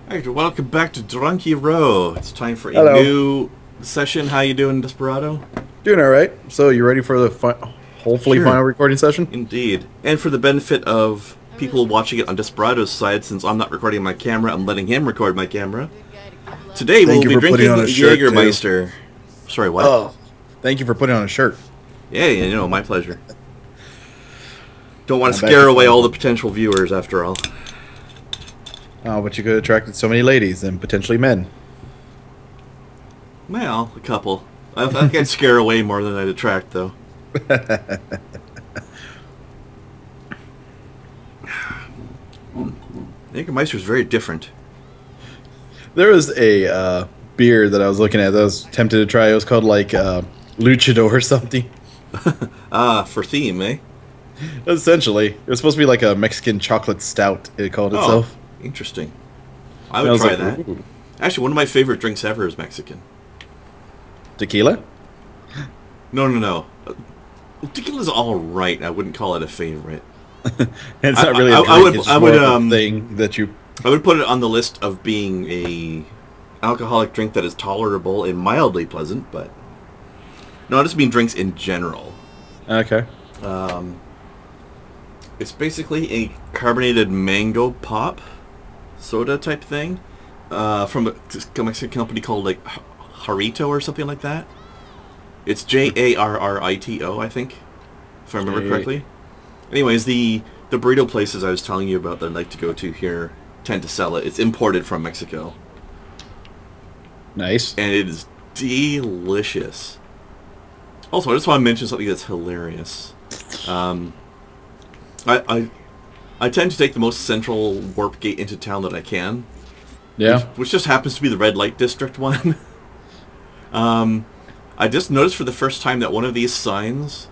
Alright, welcome back to Drunky Row. It's time for a Hello. new session. How you doing, Desperado? Doing all right. So you ready for the hopefully Sure. final recording session? Indeed. And for the benefit of people watching it on Desperado's side, since I'm not recording my camera, I'm letting him record my camera. Today Thank you we'll for be putting drinking on a shirt, Jägermeister. Sorry, what? Oh, thank you for putting on a shirt. Yeah, my pleasure. Don't want to I'm back scare to away fun. all the potential viewers, after all. Oh, but you could have attracted so many ladies and potentially men. Well, a couple. I think I'd scare away more than I'd attract, though. Jägermeister's very different. There was a beer that I was looking at that I was tempted to try. It was called like Luchador or something. For theme, eh? Essentially, it was supposed to be like a Mexican chocolate stout. It called itself. Interesting. I And would was try like, that. ooh. Actually, one of my favorite drinks ever is Mexican. Tequila? No. Tequila's all right. I wouldn't call it a favorite. It's not really a drink. I would- it's I more would, of a thing that you. I would put it on the list of being a alcoholic drink that is tolerable and mildly pleasant, but no, I just mean drinks in general. Okay. It's basically a carbonated mango pop soda type thing from a Mexican company called like Jarrito or something like that. It's Jarrito, I think, if I remember correctly. Anyways, the burrito places I was telling you about that I like to go to here tend to sell it. It's imported from Mexico. Nice. And it is delicious. Also, I just want to mention something that's hilarious. I tend to take the most central warp gate into town that I can. Yeah. Which just happens to be the red light district one. I just noticed for the first time that one of these signs...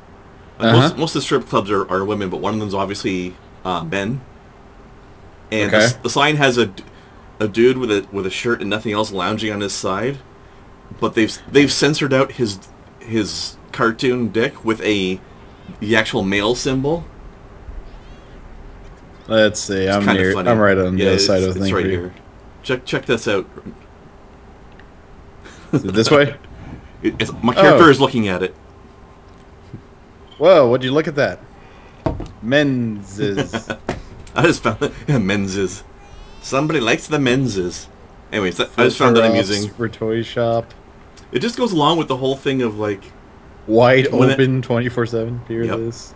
most of the strip clubs are women, but one of them's obviously men. And Okay. the sign has a dude with a shirt and nothing else lounging on his side, but they've censored out his cartoon dick with the actual male symbol. Let's see. It's I'm kind of near. funny. I'm right on the other side of the it's thing. right for you. here. Check this out. Is it this way? My character Oh. is looking at it. Whoa! Would you look at that? Men's. I just found that men's. Somebody likes the men's. Anyways, I just found that amusing. For toy shop. It just goes along with the whole thing of like. Wide When it- open 24/7. Here Yep. it is.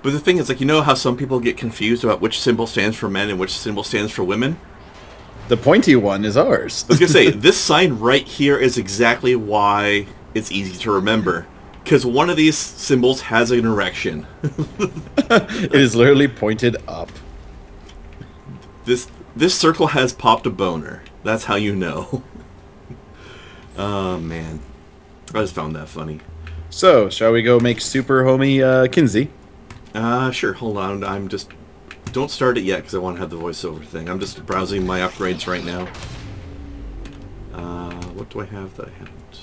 But the thing is, like, you know how some people get confused about which symbol stands for men and which symbol stands for women? The pointy one is ours. I was gonna say, this sign right here is exactly why it's easy to remember. Because one of these symbols has an erection. It is literally pointed up. This circle has popped a boner. That's how you know. Oh, man. I just found that funny. So, shall we go make super homie Kinsey? Sure, hold on. I'm just... Don't start it yet, because I want to have the voiceover thing. I'm just browsing my upgrades right now. What do I have that I haven't?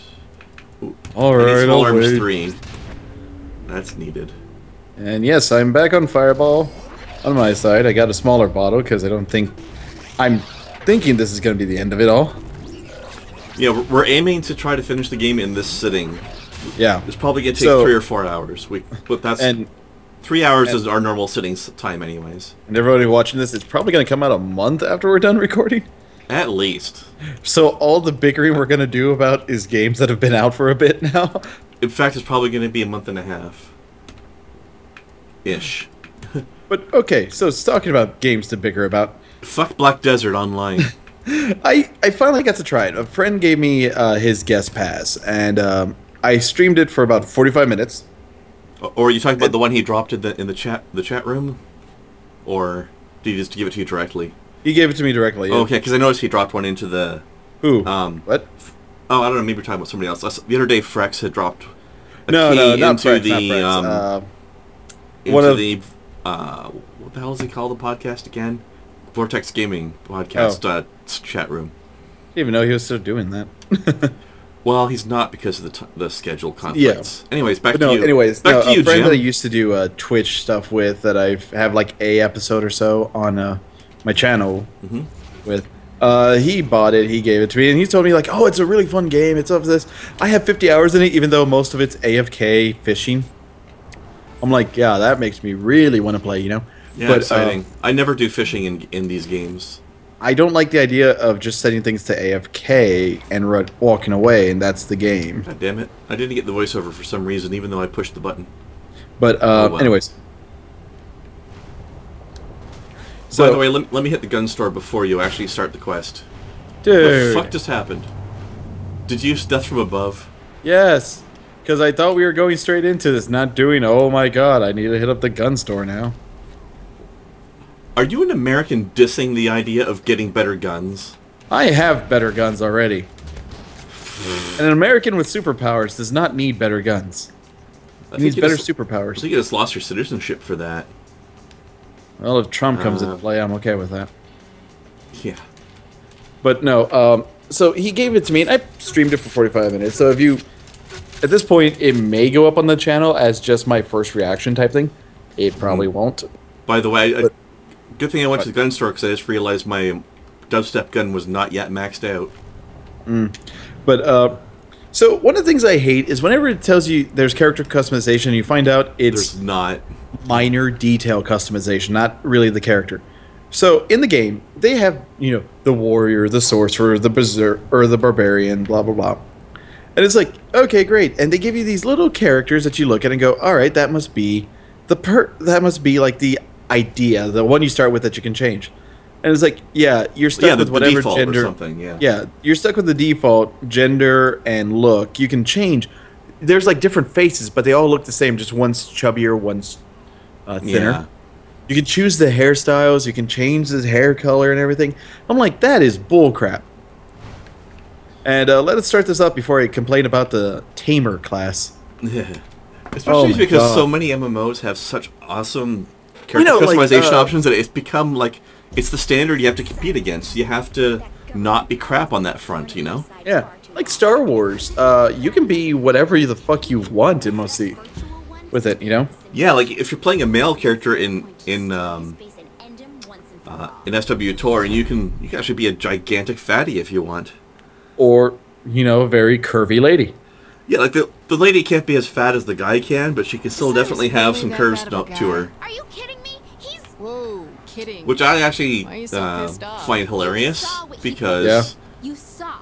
Ooh, All I need right, small I'll arms wait. 3. That's needed. And yes, I'm back on Fireball. On my side, I got a smaller bottle because I don't think... I'm thinking this is going to be the end of it all. Yeah, we're aiming to try to finish the game in this sitting. Yeah. It's probably going to take So- 3 or 4 hours. But that's... And 3 hours is our normal sitting time anyways. everybody watching this, it's probably going to come out a month after we're done recording. At least. So all the bickering we're going to do about is games that have been out for a bit now. In fact, it's probably going to be a month and a half. Ish. But okay, so it's talking about games to bicker about. Fuck Black Desert Online. I finally got to try it. A friend gave me his guest pass, and I streamed it for about 45 minutes. Or are you talking about the one he dropped in the chat room? Or did he just give it to you directly? He gave it to me directly. Oh, okay, because I noticed he dropped one into the... Who? Oh, What? I don't know, maybe we're talking about somebody else. The other day, Frex had dropped a No, key no, not into Frex, the... not Frex. into one of- the... what the hell is he called, the podcast again? Vortex Gaming podcast chat room. I didn't even know he was still doing that. Well, he's not because of the schedule conflicts. Yeah. Anyways, back But to no, you. anyways, back to you, a friend Jim. that I used to do Twitch stuff with that I have like a episode or so on my channel with. He bought it. He gave it to me, and he told me like, "Oh, it's a really fun game. It's of this. I have 50 hours in it, even though most of it's AFK fishing." I'm like, yeah, that makes me really want to play, you know. Yeah, but, exciting. I never do fishing in these games. I don't like the idea of just setting things to AFK and walking away, and that's the game. God damn it! I didn't get the voiceover for some reason, even though I pushed the button. But well. anyways. So, by the way, let me hit the gun store before you actually start the quest. Dude. What the fuck just happened? Did you use death from above? Yes. Because I thought we were going straight into this, not doing, oh my god, I need to hit up the gun store now. Are you an American dissing the idea of getting better guns? I have better guns already. And an American with superpowers does not need better guns. He needs better superpowers. I think you just lost your citizenship for that. Well, if Trump comes into play, I'm okay with that. Yeah. But no, so he gave it to me, and I streamed it for 45 minutes. So if you... At this point, it may go up on the channel as just my first reaction type thing. It probably won't. By the way, good thing I went to the gun store because I just realized my dubstep gun was not yet maxed out. But, so one of the things I hate is whenever it tells you there's character customization, you find out it's There's not. minor detail customization, not really the character. So in the game, they have, you know, the warrior, the sorcerer, the berserker, or the barbarian, blah, blah, blah. And it's like, okay, great. And they give you these little characters that you look at and go, all right, that must be that must be like the idea, the one you start with that you can change. And it's like, yeah, you're stuck with whatever gender. Or something, yeah. Yeah, you're stuck with the default gender and look. You can change. There's like different faces, but they all look the same. Just one's chubbier, one's thinner. Yeah. You can choose the hairstyles. You can change the hair color and everything. I'm like, that is bullcrap. And let us start this up before I complain about the Tamer class. Especially because so many MMOs have such awesome character customization options that it's become like it's the standard you have to compete against. You have to not be crap on that front, you know? Yeah, like Star Wars. You can be whatever the fuck you want in mostly with it, you know? Yeah, like if you're playing a male character in SWTOR, and you can actually be a gigantic fatty if you want. Or, you know, a very curvy lady. Yeah, like the lady can't be as fat as the guy can, but she can still definitely have some curves to her. Are you kidding me? He's kidding. Which I actually find hilarious because you saw.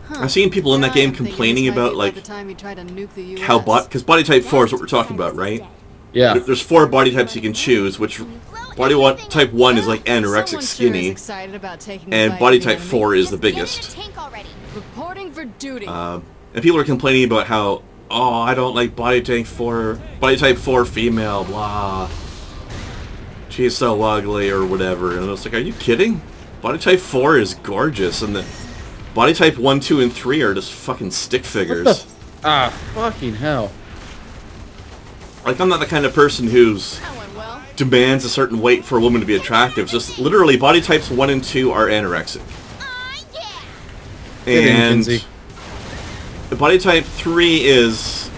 I've seen people in that game complaining about like how because body type 4 is what we're talking about, right? Yeah. There's 4 body types you can choose, which body type 1 is like anorexic skinny, and body type 4 is the biggest. Reporting for duty. And people are complaining about how, oh, I don't like body type 4 female, blah. She's so ugly or whatever. And I was like, are you kidding? Body type 4 is gorgeous, and the body type 1, 2, and 3 are just fucking stick figures. Fucking hell. Like, I'm not the kind of person who's demands a certain weight for a woman to be attractive. It's just literally body types 1 and 2 are anorexic. And the body type 3 is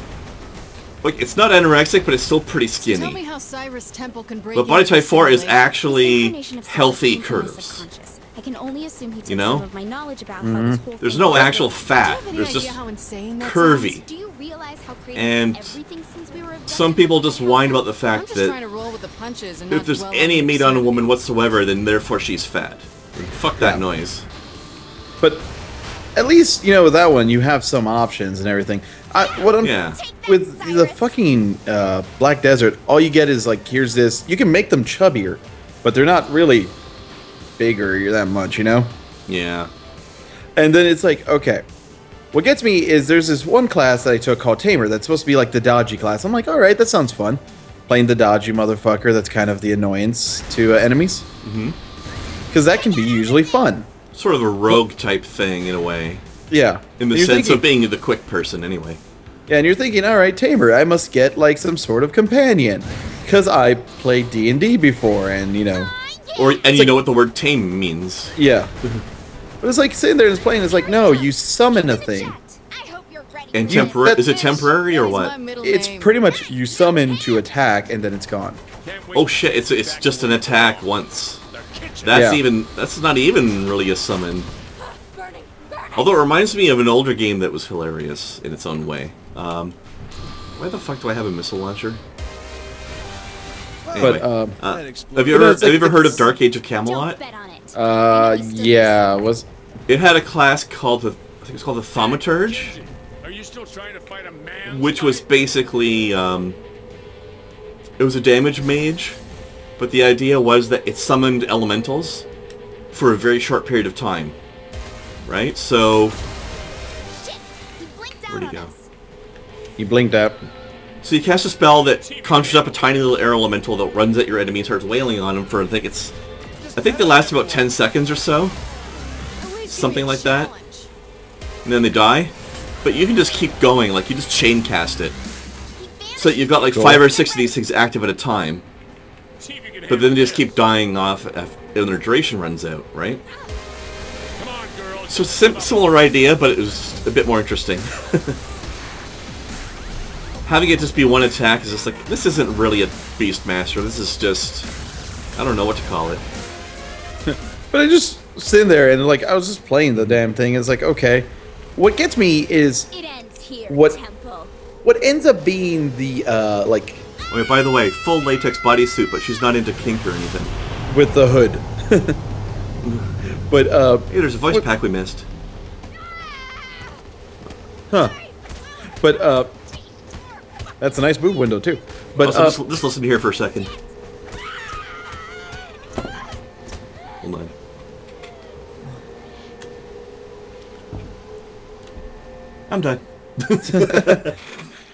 like, it's not anorexic, but it's still pretty skinny. Tell me how Cyrus Temple can break but body type 4 is actually healthy curves. I can only assume he took you know? some of my knowledge about how this whole There's thing no works. actual fat. There's just curvy. Do you realize how crazy And everything since we were some people just whine about the fact that if there's any meat on a woman whatsoever, then therefore she's fat. Fuck that noise. But at least, you know, with that one, you have some options and everything. With the fucking Black Desert, all you get is, like, here's this. You can make them chubbier, but they're not really bigger that much, you know? Yeah. And then it's like, okay. What gets me is there's this one class that I took called Tamer that's supposed to be like the dodgy class. I'm like, alright, that sounds fun. Playing the dodgy motherfucker that's kind of the annoyance to enemies. Because that can be usually fun. Sort of a rogue type thing in a way. Yeah. In the sense of being the quick person anyway. Yeah, and you're thinking, alright, Tamer, I must get like some sort of companion. Because I played D&D before and, you know. And you know what the word tame means. Yeah. But it's like sitting there and it's playing, it's like, no, you summon a thing. And is it temporary or what? It's pretty much you summon to attack and then it's gone. Oh shit, it's just an attack once. That's not even really a summon. Although it reminds me of an older game that was hilarious in its own way. Why the fuck do I have a missile launcher? Anyway, have you ever heard of Dark Age of Camelot? Yeah, it had a class called I think it was called the Thaumaturge, which was basically it was a damage mage, but the idea was that it summoned elementals for a very short period of time. Right? So where'd he go? He blinked out. So you cast a spell that conjures up a tiny little air elemental that runs at your enemy and starts wailing on them for I think they last about 10 seconds or so. Something like that. And then they die. But you can just keep going, like you just chain cast it. So you've got like 5 or 6 of these things active at a time. But then they just keep dying off when their duration runs out, right? So it's a similar idea, but it was a bit more interesting. Having it just be one attack is just like, this isn't really a Beastmaster, this is just, I don't know what to call it. But I just sitting there and like, I was just playing the damn thing, it's like, okay. What gets me is, it ends here, Temple. What ends up being the, like... Wait, by the way, full latex bodysuit, but she's not into kink or anything. With the hood. But, hey, there's a voice pack we missed. Huh. But, that's a nice move window, too. But, also, just listen here for a second. Hold on. I'm done.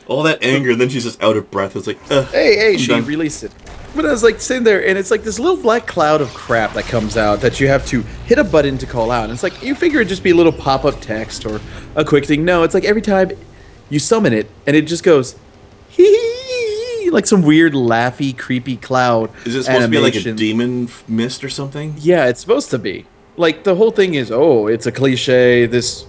All that anger, and then she's just out of breath. It's like, hey, she released it. But I was like sitting there, and it's like this little black cloud of crap that comes out that you have to hit a button to call out. And it's like, you figure it'd just be a little pop-up text or a quick thing. No, it's like every time you summon it, and it just goes, hee, like some weird, laughy, creepy cloud. Is it supposed to be like a demon mist or something? Yeah, it's supposed to be. Like, the whole thing is, oh, it's a cliche, this,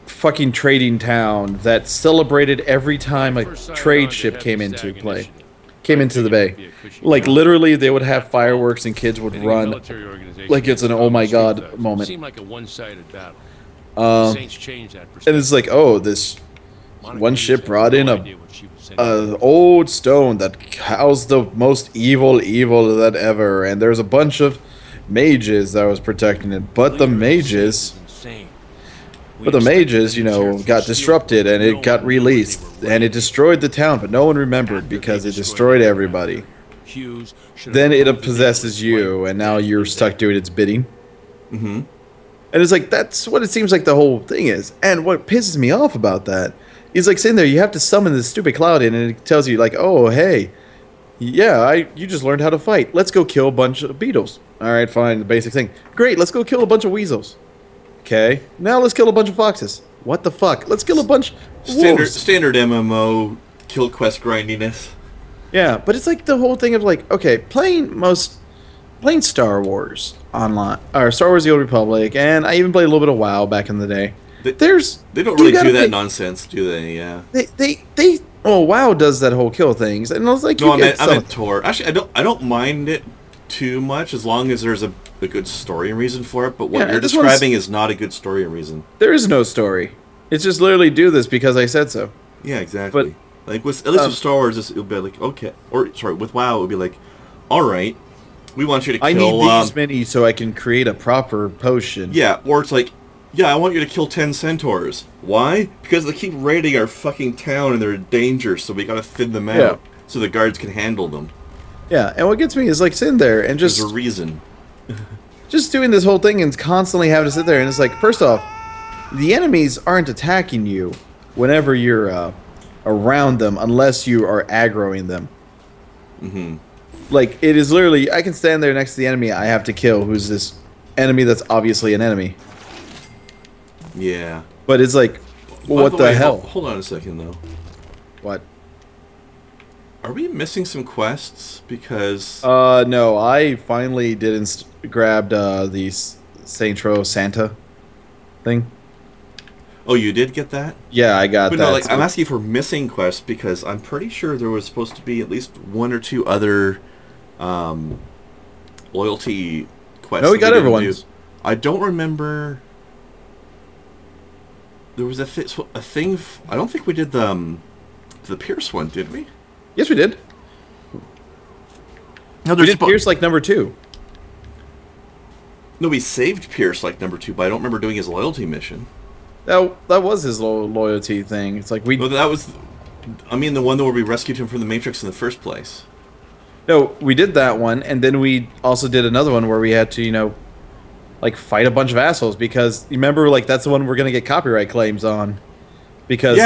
fucking trading town that celebrated every time a trade ship came into play. Came into the bay. Like, literally, they would have fireworks and kids would run like it's an oh my god moment. Seemed like a one-sided battle. And it's like, oh, this one ship brought in a old stone that housed the most evil that ever, and there's a bunch of mages that was protecting it, but the mages, you know, got disrupted and it got released and it destroyed the town, but no one remembered because it destroyed everybody. Then it possesses you and now you're stuck doing its bidding. Mm-hmm. And it's like, that's what it seems like the whole thing is. And what pisses me off about that is like sitting there, you have to summon this stupid cloud in and it tells you like, oh, hey, yeah, you just learned how to fight. Let's go kill a bunch of beetles. Alright, fine, the basic thing. Great, let's go kill a bunch of weasels. Okay, now let's kill a bunch of foxes. What the fuck? Let's kill a bunch of wolves. Standard MMO kill quest grindiness. Yeah, but it's like the whole thing of like, okay, playing Star Wars online, or Star Wars: The Old Republic, and I even played a little bit of WoW back in the day. They don't really do that nonsense, do they? Yeah. Oh, WoW does that whole kill things, and I was like, no, I meant Tor. Actually, I don't mind it too much as long as there's a good story and reason for it. But what you're describing is not a good story and reason. There is no story. It's just literally do this because I said so. Yeah, exactly. But, like at least with Star Wars, it'll be like okay, or sorry, with WoW, it would be like, all right, we want you to kill. I need these many so I can create a proper potion. Yeah, or it's like, yeah, I want you to kill 10 centaurs. Why? Because they keep raiding our fucking town and they're in danger, so we gotta thin them out so the guards can handle them. Yeah, and what gets me is like sitting there and just... There's a reason. Just doing this whole thing and constantly having to sit there, and it's like, first off, the enemies aren't attacking you whenever you're around them unless you are aggroing them. Mm-hmm. Like, it is literally, I can stand there next to the enemy I have to kill, who's this enemy that's obviously an enemy. Yeah. But it's like, well, what the hell? Hold on a second, though. What? Are we missing some quests? Because... no, I finally didn't grabbed the Saint Row Santa thing. Oh, you did get that? Yeah, I got that. No, like, I'm asking for missing quests because I'm pretty sure there was supposed to be at least one or two other loyalty quest. No, we got didn't everyone's. do. I don't remember. There was a thing. I don't think we did the Pierce one, did we? Yes, we did. No, We did Pierce like number 2. No, we saved Pierce like number 2, but I don't remember doing his loyalty mission. That was his loyalty thing. It's like we. No, that was. I mean, the one where we rescued him from the Matrix in the first place. No, we did that one, and then we also did another one where we had to, you know, like fight a bunch of assholes because you remember, like that's the one we're gonna get copyright claims on because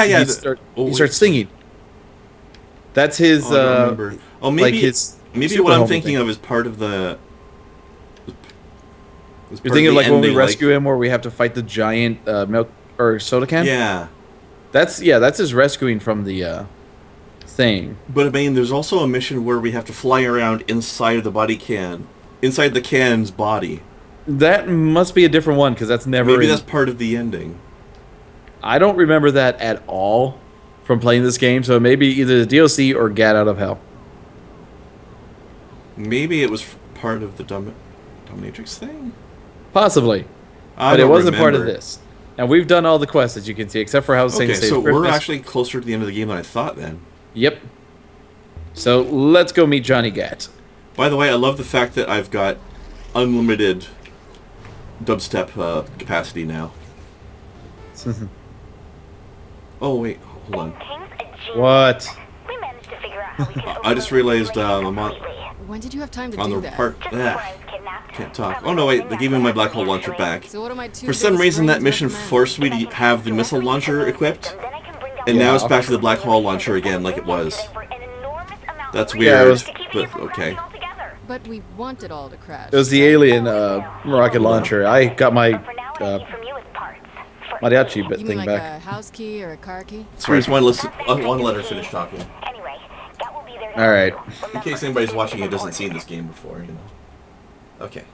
he starts singing. That's his. Oh, I don't remember. Oh, maybe like his. Maybe what I'm thinking of is part of the. You're thinking like when we rescue him, where we have to fight the giant milk or soda can. Yeah. That's his rescuing from the thing. But I mean, there's also a mission where we have to fly around inside of the body can, inside the can's body. That must be a different one because that's never. Maybe that's part of the ending. I don't remember that at all from playing this game, so maybe either the DLC or Gat Out of Hell. Maybe it was part of the Dominatrix thing? Possibly. But it wasn't part of this. And we've done all the quests, as you can see, except for how Saint Okay, Saves so Christmas. we're actually closer to the end of the game than I thought then. Yep. So let's go meet Johnny Gat. By the way, I love the fact that I've got unlimited dubstep capacity now. Oh, wait, hold on. What? We managed to figure out how we can I just realized I'm When did you have time to on do the that? part... Can't talk. Oh, no, wait, they gave me my black hole launcher back. So what am I For some reason, that mission forced me to have the missile launcher equipped, and now it's back to the black hole launcher again like it was. That's weird, but okay. But we want it all to crash. It was the alien rocket launcher. I got my mariachi bit You mean thing like back. a house key or a car key? Sorry, I just want to let her finish talking. All right. In case anybody's watching who doesn't see this game before, you know. Okay.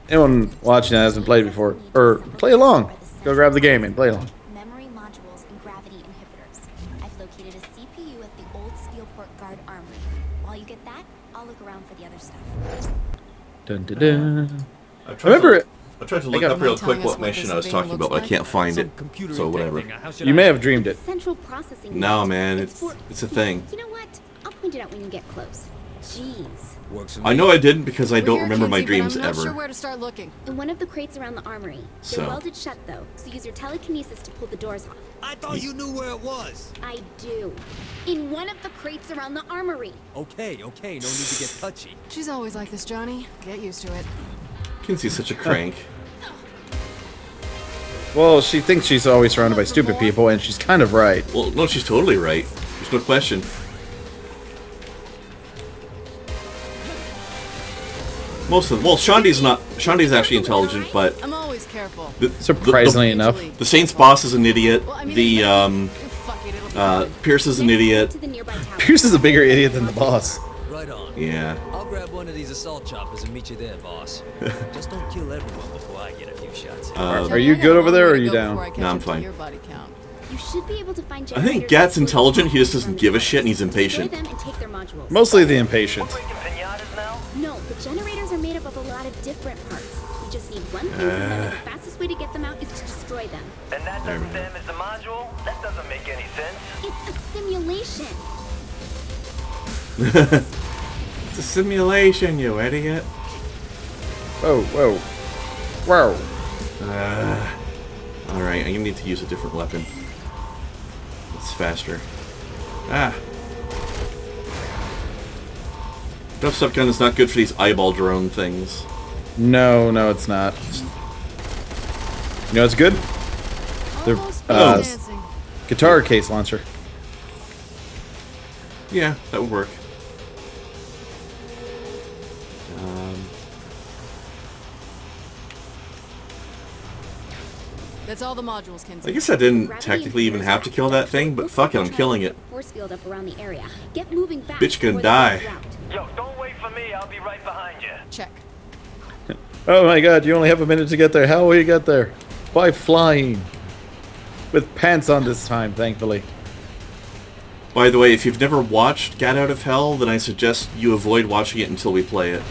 Anyone watching that hasn't played before, or play along, go grab the game and play along. Memory modules and gravity inhibitors. I've located a CPU at the old Steelport guard armory. While you get that, I'll look around for the other stuff. Dun, dun, dun. I tried to look got- up real quick what mission I was talking about, but I can't find it. So whatever. You may have dreamed it. Central processing. No, unit. man, for- it's a thing. You know what? I'll point it out when you get close. Jeez. I know I didn't because I don't We're here, remember my Kinsey, but dreams I'm not ever. sure where to start looking. In one of the crates around the armory. So. They're welded shut though, so use your telekinesis to pull the doors off. I thought you knew where it was. I do. In one of the crates around the armory. Okay, no need to get touchy. She's always like this, Johnny. Get used to it. Kinsey's such a crank. Well, she thinks she's always surrounded by stupid people, and she's kind of right. Well, no, she's totally right. There's no question. Most of them. Well, Shandi's actually intelligent, but I'm always careful. Surprisingly enough. the Saint's boss is an idiot. Well, I mean, The fuck it, it'll be fine. Pierce is an idiot. To the nearby tower. Pierce is a bigger idiot than the boss. Right on. Yeah. I'll grab one of these assault choppers and meet you there, boss. Just don't kill everyone before I get a few shots. Are you good over there, or are you down? No, I'm fine. Your body count. You should be able to find I think generators Gat's that intelligent. He just destroy doesn't give a shit, and he's Destroy impatient. them and take their modules. Mostly the impatient. No, the generators are made up of a lot of different parts. We just need one thing from them, and the fastest way to get them out is to destroy them. And that doesn't damage the module? That doesn't make any sense. It's a simulation. It's a simulation, you idiot. Whoa. Wow. Alright, I'm gonna need to use a different weapon. It's faster. Ah. Dubstep gun is not good for these eyeball drone things. No, it's not. You know what's good? They're, Almost dancing. Guitar case launcher. Yeah, that would work. That's all the modules, Kinsey. I guess I didn't Gravity technically even inhibitors have to kill that thing, but Looks fuck it, like I'm they're killing trying it. to put a force field up around the area. Get moving fast. Bitch gonna before they die. get route. Yo, don't wait for me. I'll be right behind you. Check. Oh my god, you only have a minute to get there. How will you get there? By flying. With pants on this time, thankfully. By the way, if you've never watched Gat Out of Hell, then I suggest you avoid watching it until we play it.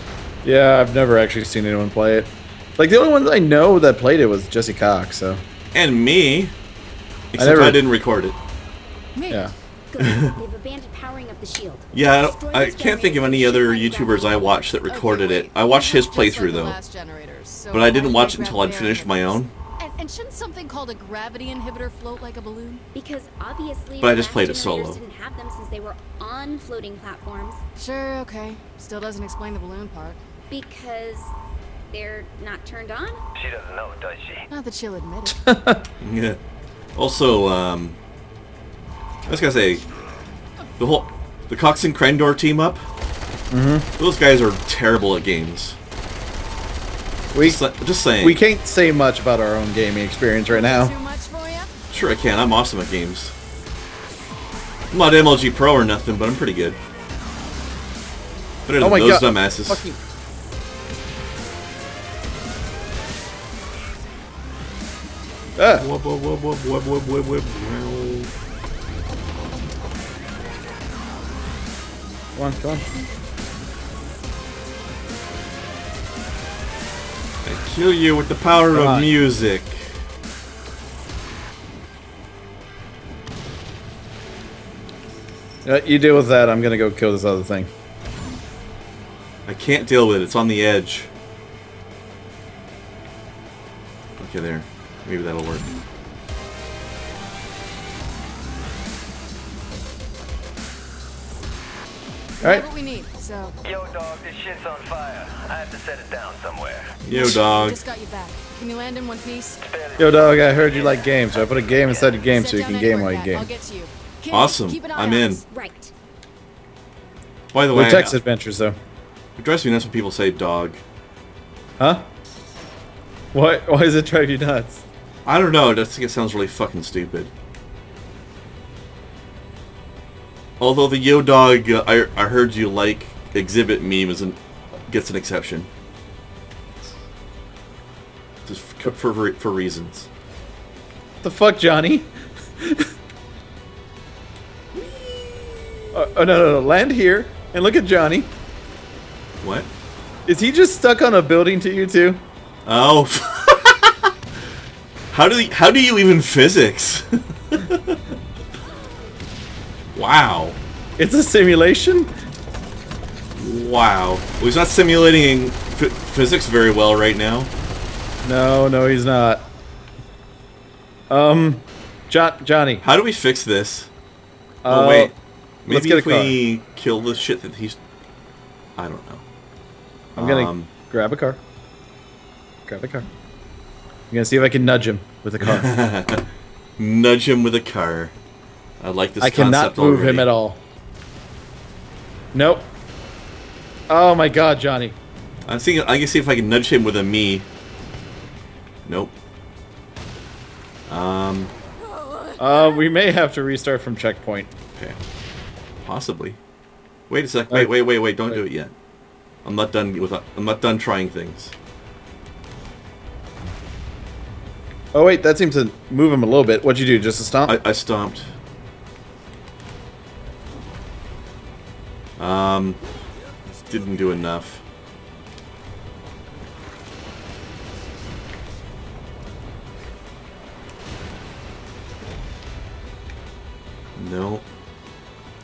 Yeah, I've never actually seen anyone play it. Like, the only one that I know that played it was Jesse Cox, so... And me. Except I didn't record it. Me. Yeah. Good. They've abandoned powering up the shield. Yeah, I can't think of any other YouTubers I watched that recorded it. I watched his playthrough, though. But I didn't watch it until I'd finished my own. And shouldn't something called a gravity inhibitor float like a balloon? Because obviously But I the just played it last solo. generators didn't have them since they were on floating platforms. Sure, okay. Still doesn't explain the balloon part. Because they're not turned on? She doesn't know, does she? Not that she'll admit it. Yeah. Also, I was gonna say, the Cox and Krendar team up. Those guys are terrible at games. Just saying. We can't say much about our own gaming experience right now. Too much for you? Sure I can. I'm awesome at games. I'm not MLG Pro or nothing, but I'm pretty good. Better than those dumbasses. Fucking... Ah. Come on, come on. I kill you with the power of music. You deal with that. I'm gonna go kill this other thing. I can't deal with it. It's on the edge. Okay, there. Maybe that'll work. Alright. What we need, so... Yo, dog, this shit's on fire. I have to set it down somewhere. Yo, dog. Just got you back. Can you land in one piece? Yo, dog, I heard you like games, so I put a game inside your game so you Sit can down game anywhere, while you Cat. game. I'll get to you. Kid, Awesome. keep an eye I'm on in. us. Right. By the No way, text adventures, though. it drives me nuts when people say dog. Huh? What? Why does it drive you nuts? I don't know. I just think it sounds really fucking stupid. Although the yo dog, I heard you like exhibit meme gets an exception. Just for reasons. The fuck, Johnny? Oh, no, land here and look at Johnny. What? Is he just stuck on a building to you too? Oh. How do you even physics? Wow. It's a simulation? Wow. Well, he's not simulating physics very well right now. No, he's not. Johnny. How do we fix this? Oh, wait. Maybe let's get if we kill the shit that he's... I don't know. I'm gonna grab a car. Grab a car. I'm gonna see if I can nudge him with a car. Nudge him with a car. I like this I concept cannot move already. him at all. Nope. Oh my god, Johnny. I'm thinking I can see if I can nudge him with a me. Nope. We may have to restart from checkpoint. Okay. Possibly. Wait a sec. Wait. Don't do it yet. I'm not done with. I'm not done trying things. Oh wait, that seems to move him a little bit. What'd you do? Just a stomp? I stomped. Didn't do enough. No.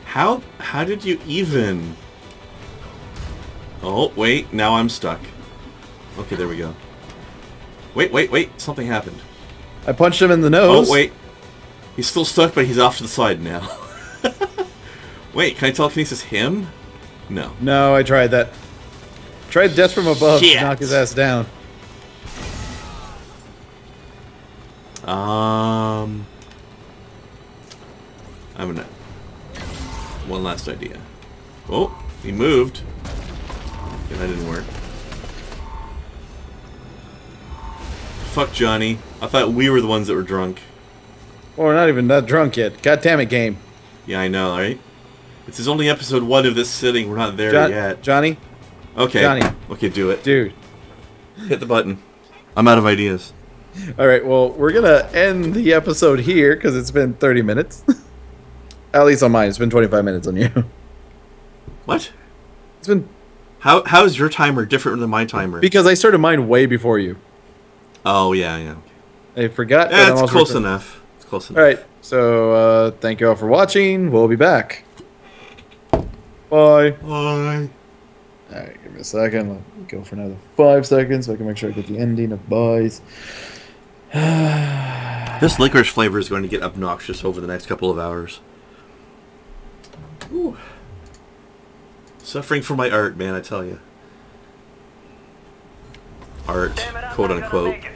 How did you even? Oh, wait, now I'm stuck. Okay, there we go. Wait, something happened. I punched him in the nose. Oh, wait. He's still stuck, but he's off to the side now. Wait, can I telekinesis him? No. No, I tried that. Tried death from above Shit. to knock his ass down. I'm gonna... One last idea. Oh, he moved. Okay, that didn't work. Fuck Johnny. I thought we were the ones that were drunk. Well, we're not even that drunk yet. God damn it, game. Yeah, I know, right? This is only episode 1 of this sitting. We're not there yet. Johnny? Okay. Johnny. Okay, do it. Dude. Hit the button. I'm out of ideas. Alright, well, we're gonna end the episode here, because it's been 30 minutes. At least on mine. It's been 25 minutes on you. What? It's been... How is your timer different than my timer? Because I started mine way before you. Oh, yeah. I forgot. Yeah, it's close enough. It's close enough. Alright, so thank you all for watching. We'll be back. Bye. Bye. Alright, give me a second. Let me go for another 5 seconds so I can make sure I get the ending of buys. This licorice flavor is going to get obnoxious over the next couple of hours. Ooh. Suffering for my art, man, I tell you. Art, Damn it, I'm quote not gonna unquote. make